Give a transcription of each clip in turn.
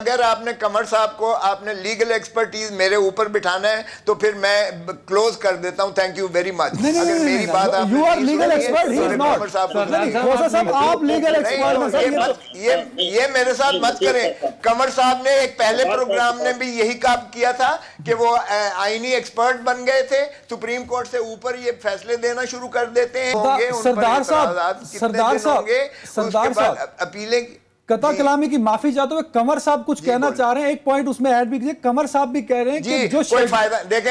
अगर आपने कमर साहब को आपने लीगल एक्सपर्टीज मेरे ऊपर बिठाना है तो फिर मैं क्लोज कर देता हूं। Thank you very much. अगर मेरी बात आप you are legal expert, he is not. Qamar साहब आप लीगल एक्सपर्ट ये मेरे साथ मत करें। कमर साहब ने एक पहले प्रोग्राम ने भी यही काम किया था कि वो आईनी एक्सपर्ट बन गए थे, सुप्रीम कोर्ट से ऊपर ये फैसले देना शुरू कर देते हैं। सरदार साहब अपीलें कता कलामी की माफी चाहते हुए कमर साहब कुछ कहना चाह रहे हैं, एक पॉइंट उसमें ऐड भी कीजिए। कमर साहब भी कह रहे हैं कि जो कोई फायदा देखें,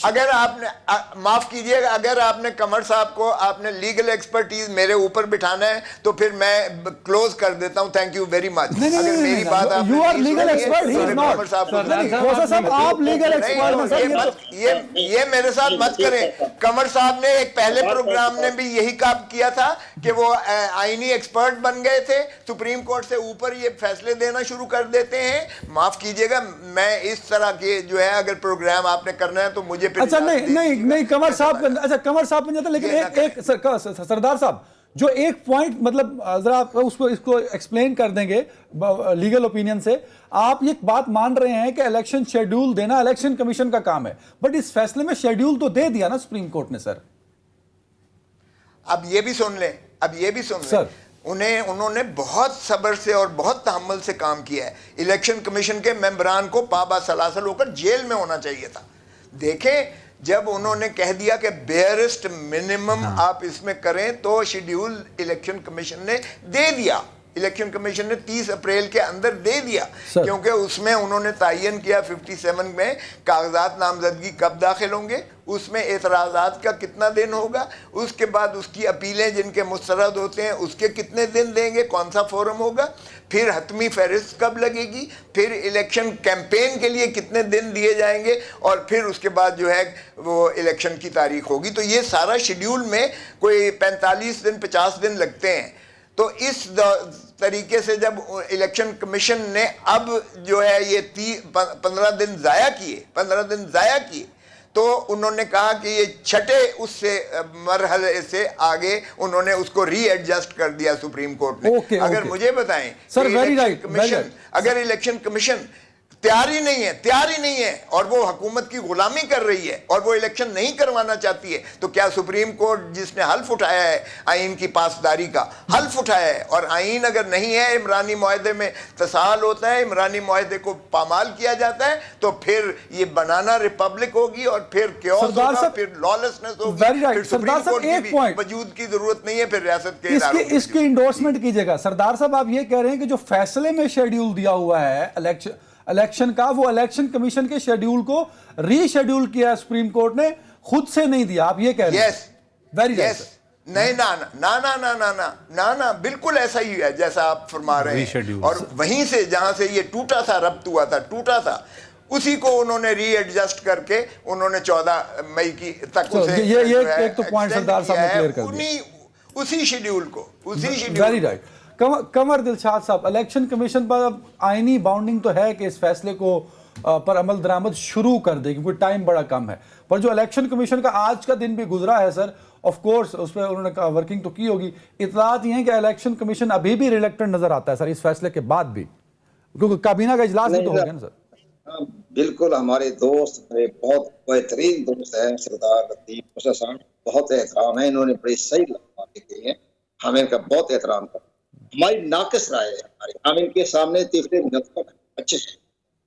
अगर आपने माफ कीजिएगा, अगर आपने कमर साहब को आपने लीगल एक्सपर्टीज मेरे ऊपर बिठाना है तो फिर मैं क्लोज कर देता हूं। Thank you very much. अगर मेरी बात आप you are legal expert, he is not. साहब आप लीगल एक्सपर्ट ये मेरे साथ मत करें। कमर साहब ने एक पहले प्रोग्राम ने भी यही काम किया था कि वो आईनी एक्सपर्ट बन गए थे, सुप्रीम कोर्ट से ऊपर ये फैसले देना शुरू कर देते हैं। माफ कीजिएगा, मैं इस तरह के जो है अगर प्रोग्राम आपने करना है तो मुझे फिर अच्छा नहीं कमर साहब, अच्छा कमर साहब बन जाता, लेकिन एक सरदार साहब जो एक पॉइंट मतलब जरा आप उसको इसको एक्सप्लेन कर देंगे लीगल ओपिनियन से। आप ये बात मान रहे हैं कि इलेक्शन शेड्यूल देना इलेक्शन कमीशन का काम है, बट इस फैसले में शेड्यूल तो दे दिया ना सुप्रीम कोर्ट ने सर। अब ये भी सुन लें, सर उन्होंने बहुत सब्र से और बहुत तहम्मुल से काम किया है। इलेक्शन कमीशन के मेंबरान को पाबा सलासल होकर जेल में होना चाहिए था। देखें, जब उन्होंने कह दिया कि बेयरेस्ट मिनिमम आप इसमें करें तो शेड्यूल इलेक्शन कमीशन ने दे दिया। इलेक्शन कमीशन ने 30 अप्रैल के अंदर दे दिया, क्योंकि उसमें उन्होंने तायन किया 57 में कागजात नामजदगी कब दाखिल होंगे, उसमें एतराज़ात का कितना दिन होगा, उसके बाद उसकी अपीलें जिनके मुस्तरद होते हैं उसके कितने दिन देंगे, कौन सा फोरम होगा, फिर हतमी फहरिस्त कब लगेगी, फिर इलेक्शन कैंपेन के लिए कितने दिन दिए जाएंगे, और फिर उसके बाद जो है वो इलेक्शन की तारीख होगी। तो ये सारा शेड्यूल में कोई 45 दिन 50 दिन लगते हैं। तो इस तरीके से जब इलेक्शन कमीशन ने अब जो है ये 15 दिन ज़ाया किए तो उन्होंने कहा कि ये छठे उससे मरहले से आगे उन्होंने उसको रीएडजस्ट कर दिया सुप्रीम कोर्ट ने। अगर मुझे बताएं सर, अगर इलेक्शन कमीशन तैयार ही नहीं है और वो हुकूमत की गुलामी कर रही है और वो इलेक्शन नहीं करवाना चाहती है, तो क्या सुप्रीम कोर्ट जिसने हल्फ उठाया है आइन की पासदारी का हल्फ उठाया है, और आइन अगर नहीं है, इमरानी मुआहदे में तसाल होता है, इमरानी मुआहदे को पामाल किया जाता है, तो फिर ये बनाना रिपब्लिक होगी और फिर क्योस होगा, फिर लॉलेसनेस होगी, फिर सुप्रीम कोर्ट की वजूद की जरूरत नहीं है, फिर रियासत के इसकी इंडोर्समेंट कीजिएगा। सरदार साहब आप ये कह रहे हैं कि जो फैसले में शेड्यूल दिया हुआ है इलेक्शन का, वो इलेक्शन कमीशन के शेड्यूल को रीशेड्यूल किया सुप्रीम कोर्ट ने, खुद से नहीं दिया, आप ये कह रहे हैं? Very nice. नहीं ना, बिल्कुल ऐसा ही है जैसा आप फरमा रहे हैं। और वहीं से जहां से ये टूटा था उसी को उन्होंने रीएडजस्ट करके उन्होंने 14 मई की तक उसे ये एक तो पॉइंट सरदार साहब ने क्लियर कर दिया। उसी शेड्यूल वेरी राइट। कमर दिलशाद साहब, इलेक्शन कमीशन पर अब आईनी बाउंडिंग तो है कि इस फैसले को पर अमल दरामद शुरू कर दे, क्योंकि टाइम बड़ा कम है, पर जो इलेक्शन कमीशन का आज का दिन भी गुजरा है सर, ऑफ कोर्स उस पर उन्होंने वर्किंग तो की होगी। इतलात ये है कि इलेक्शन कमीशन अभी भी रिलेक्टेंट नजर आता है सर इस फैसले के बाद भी, क्योंकि काबीना का इजलास भी तो हो गया ना सर। बिल्कुल, हमारे दोस्त बहुत बेहतरीन दोस्त हैं सरदार लतीफ मूसा साहब, बहुत एहतराम है, इन्होंने बड़ी सही बातें की हैं, हमें इनका बहुत एहतराम करते हैं। हमारी नाकिस राय है, हम इनके सामने तीसरे अच्छे हैं,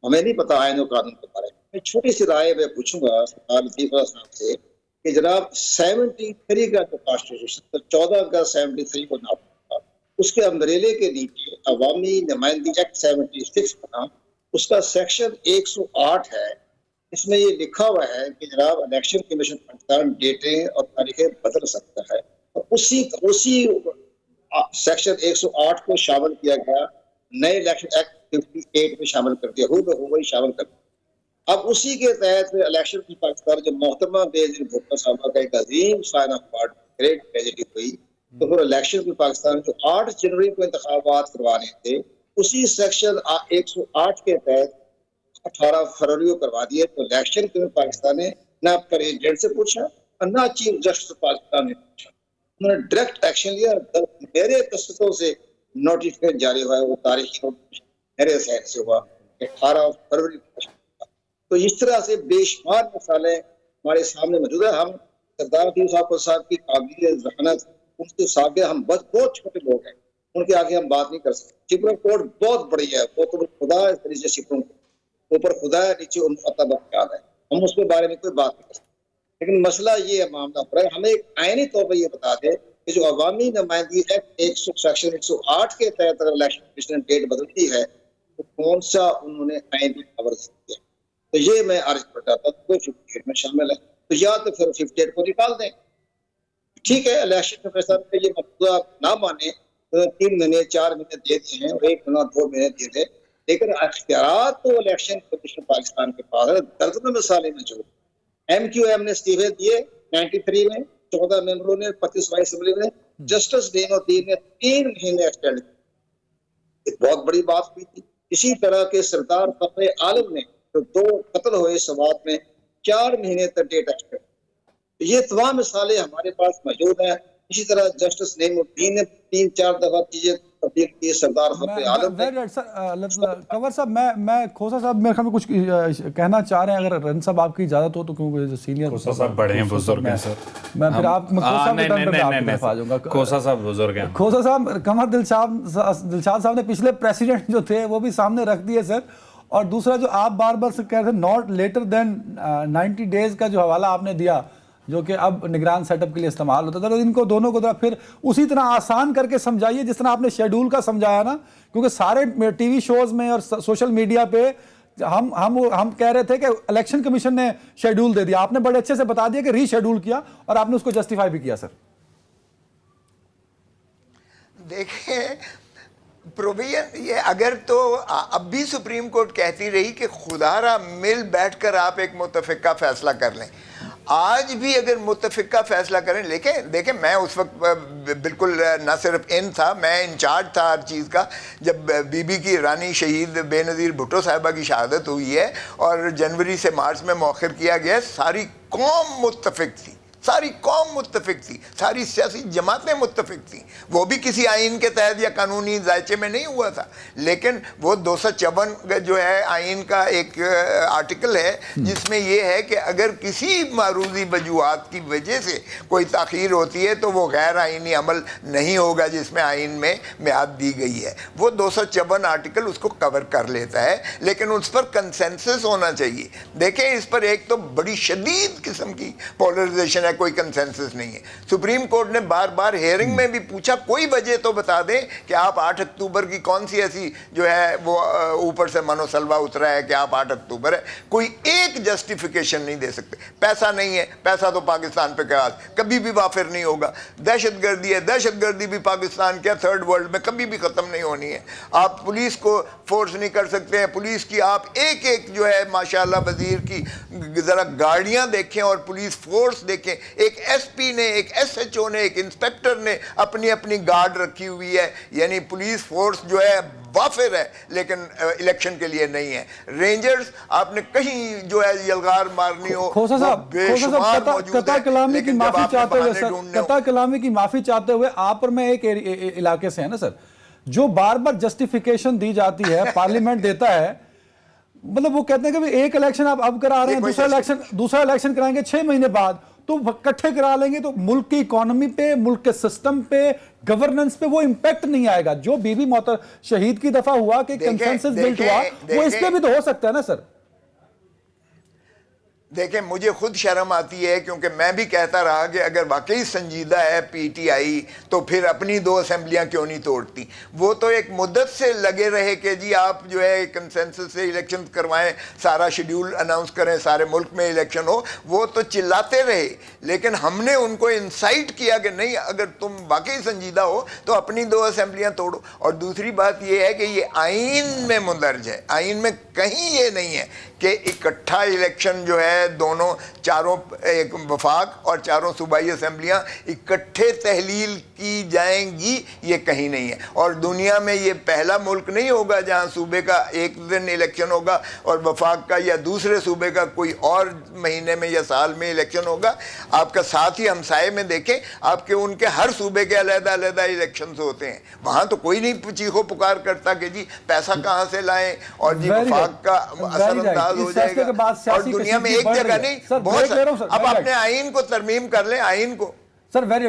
हमें नहीं पता आईन और कानून के बारे में। छोटी सी राय मैं पूछूंगा सरदार लतीफ साहब से कि जनाब 73 का जो कॉन्स्टिट्यूशन 14 अगस्त 73 को नाम उसके अम्ब्रेले के नीचे अवामी नुमाइंदगी एक्ट 76 बना, उसका सेक्शन 108 है। इसमें ये लिखा हुआ है कि जनाब इलेक्शन कमीशन पाकिस्तान डेटें और तारीखें बदल सकता है, और उसी सेक्शन 108 को शामिल किया गया, नए इलेक्शन एक्ट 58 में शामिल कर दिया, वही शामिल कर दिया। अब उसी के तहत इलेक्शन की पाकिस्तान जो मोहतरमा बेनज़ीर भुट्टो साहब का एक अजीम sign of part great tragedy हुई, तो फिर इलेक्शन की पाकिस्तान जो 8 जनवरी को इंतखाबात करवाने थे, उसी सेक्शन 108 के तहत 18 फरवरी को करवा दिए। तो इलेक्शन के पाकिस्तान ने ना प्रेसिडेंट से पूछा और ना चीफ जस्टिस पाकिस्तान ने पूछा, उन्होंने डायरेक्ट एक्शन लिया। मेरे दस्तखतों से नोटिफिकेशन जारी हुआ है, वो तारीखी मेरे सहन से हुआ 18 फरवरी को। तो इस तरह से बेशुमार मसाले हमारे सामने मौजूद है। हम सरदार अब्दुल साहब की काबिलियत, जहानत, उनके आगे हम बस बहुत छोटे लोग हैं, उनके आगे हम बात नहीं कर सकते। सुप्रीम कोर्ट बहुत बड़ी है, वो तो खुदा है, नीचे सुप्रीम कोर्ट, ऊपर खुदा है, नीचे उनका बख्तियार है, हम उसके बारे में कोई बात नहीं कर सकते। लेकिन मसला ये है, मामला पर हमें एक आईनी तौर पर ये बता दे कि जो अवामी नुमाइंदगी एक्ट सेक्शन 108 के तहत अगर इलेक्शन कमीशन ने डेट बदलती है तो कौन सा उन्होंने आईनी पावर दी है। तो ये मैं अर्ज कर जाता हूँ, कोई 58 में शामिल है तो या तो फिर 58 को निकाल दें। ठीक है, इलेक्शन कमीशन पे ये मसला ना माने तो 3 महीने 4 महीने दे दिए हैं और 1 महीना 2 महीने दे दे, लेकिन अख्तियार तो इलेक्शन कमीशन पाकिस्तान के पास है। दर्जनों मिसालें मौजूद। MQM ने इस्तीफे दिए 93 में, 14 मेंबरों ने 25 वाइस असेंबली में, जस्टिस ज़ैनुद्दीन ने 3 महीने एक्सटेंड किए। एक बहुत बड़ी बात हुई थी। इसी तरह के सरदार फखरे आलम ने तो 2 कत्ल हुए सवात में 4 महीने तक डेट एक्सटेंड। ये तमाम मिसालें हमारे पास मौजूद हैं। इसी तरह जस्टिस ज़ैनुद्दीन ने 3-4 दफा चीजें तब्दील की, सरदार फखरे आलम ने। कंवर साहब, मैं खोसा साहब मेरे ख्याल में कुछ कहना चाह रहे हैं, अगर रन साहब आपकी इजाजत हो तो, क्योंकि सीनियर खोसा साहब बड़े हैं, बुजुर्ग हैं सर। मैं फिर आप आ जाऊंगा। खोसा साहब बुजुर्ग हैं। खोसा साहब, कमर दिलशाद साहब ने पिछले प्रेसिडेंट जो थे वो भी सामने रख दिए सर। और दूसरा जो आप बार बार कह रहे थे नॉट लेटर देन 90 डेज का जो हवाला आपने दिया, जो कि अब निगरान सेटअप के लिए इस्तेमाल होता था, तो इनको दोनों को तो फिर उसी तरह आसान करके समझाइए जिस तरह आपने शेड्यूल का समझाया ना, क्योंकि सारे टीवी शोज में और सोशल मीडिया पे हम कह रहे थे कि इलेक्शन कमीशन ने शेड्यूल दे दिया, आपने बड़े अच्छे से बता दिया कि रीशेड्यूल किया और आपने उसको जस्टिफाई भी किया। सर देखिए प्रोविजन ये अगर तो अब भी सुप्रीम कोर्ट कहती रही कि खुदारा मिल बैठकर आप एक मुतफिका फैसला कर लें, आज भी अगर मुतफिका फैसला करें। लेकिन देखें, मैं उस वक्त बिल्कुल ना सिर्फ इन था, मैं इंचार्ज था हर चीज़ का जब बीबी की रानी शहीद बेनज़ीर भुट्टो साहिबा की शहादत हुई है और जनवरी से मार्च में मौखिर किया गया। सारी कौम मुत्तफिक थी, सारी कौम मुत्तफिक थी, सारी सियासी जमातें मुत्तफिक थी। वो भी किसी आइन के तहत या कानूनी जायचे में नहीं हुआ था, लेकिन वो 254 जो है आइन का एक आर्टिकल है जिसमें ये है कि अगर किसी मारूजी वजूहात की वजह से कोई ताख़ीर होती है तो वो गैर आइनी अमल नहीं होगा जिसमें आइन में मियाद दी गई है। वो 254 आर्टिकल उसको कवर कर लेता है, लेकिन उस पर कंसेंसस होना चाहिए। देखें, इस पर एक तो बड़ी शदीद किस्म की पोलराइजेशन है, कोई कंसेंसस नहीं है। सुप्रीम कोर्ट ने बार बार हेयरिंग में भी पूछा, कोई वजह तो बता दें कि आप 8 अक्टूबर की कौन सी ऐसी जो है वो ऊपर से मनोसलवा उतरा है कि आप 8 अक्टूबर है। कोई एक जस्टिफिकेशन नहीं दे सकते। पैसा नहीं है, पैसा तो पाकिस्तान पे कभी भी वाफिर नहीं होगा। दहशतगर्दी है, दहशतगर्दी भी पाकिस्तान के थर्ड वर्ल्ड में कभी भी ख़त्म नहीं होनी है। आप पुलिस को फोर्स नहीं कर सकते हैं। पुलिस की आप एक एक जो है माशाल्लाह वजीर की ज़रा गाड़ियाँ देखें और पुलिस फोर्स देखें। एक एसपी ने, एक एसएचओ ने, एक इंस्पेक्टर ने अपनी अपनी गार्ड रखी हुई है। यानी पुलिस फोर्स जो है वाफिर है, लेकिन इलेक्शन के लिए नहीं है। रेंजर्स आपने कहीं जो है यलगार मारनी हो, खोसा साहब कता कलामी की माफी चाहते हुए सर, कता कलामी की माफी चाहते हुए आप और मैं एक इलाके से है ना सर, जो बार बार जस्टिफिकेशन दी जाती है पार्लियामेंट देता है, मतलब वो कहते हैं कि एक इलेक्शन आप अब करा रहे हैं, दूसरा इलेक्शन कराएंगे 6 महीने बाद, तो इकट्ठे करा लेंगे तो मुल्क की इकोनॉमी पे, मुल्क के सिस्टम पे, गवर्नेंस पे वो इंपैक्ट नहीं आएगा। जो बीबी मोहतर शहीद की दफा हुआ कि कंसेंसस बिल्ट हुआ, वो इस पे भी तो हो सकता है ना सर। देखें, मुझे खुद शर्म आती है क्योंकि मैं भी कहता रहा कि अगर वाकई संजीदा है पीटीआई तो फिर अपनी 2 असेंबलियां क्यों नहीं तोड़ती। वो तो एक मुद्दत से लगे रहे कि जी आप जो है कंसेंसस से इलेक्शन करवाएं, सारा शेड्यूल अनाउंस करें, सारे मुल्क में इलेक्शन हो। वो तो चिल्लाते रहे, लेकिन हमने उनको इंसाइट किया कि नहीं, अगर तुम वाकई संजीदा हो तो अपनी 2 असेंबलियां तोड़ो। और दूसरी बात यह है कि ये आइन में मुंदरज है, आइन में कहीं ये नहीं है कि इकट्ठा इलेक्शन जो है है दोनों चारों, एक वफाक और चारों सूबाई असम्बलियाँ इकट्ठे तहलील की जाएंगी, ये कहीं नहीं है। और दुनिया में ये पहला मुल्क नहीं होगा जहाँ सूबे का एक दिन इलेक्शन होगा और वफाक का या दूसरे सूबे का कोई और महीने में या साल में इलेक्शन होगा। आपका साथ ही हमसाये में देखें, आपके उनके हर सूबे के अलग अलग इलेक्शन होते हैं, वहाँ तो कोई नहीं चीखो पुकार करता कि जी पैसा कहाँ से लाएं और जी वफाक का असरअंदाज हो जाएगा। और दुनिया में एक जगह नहीं, बहुत, अब अपने आइन को तरमीम कर लें, आइन को। Sir very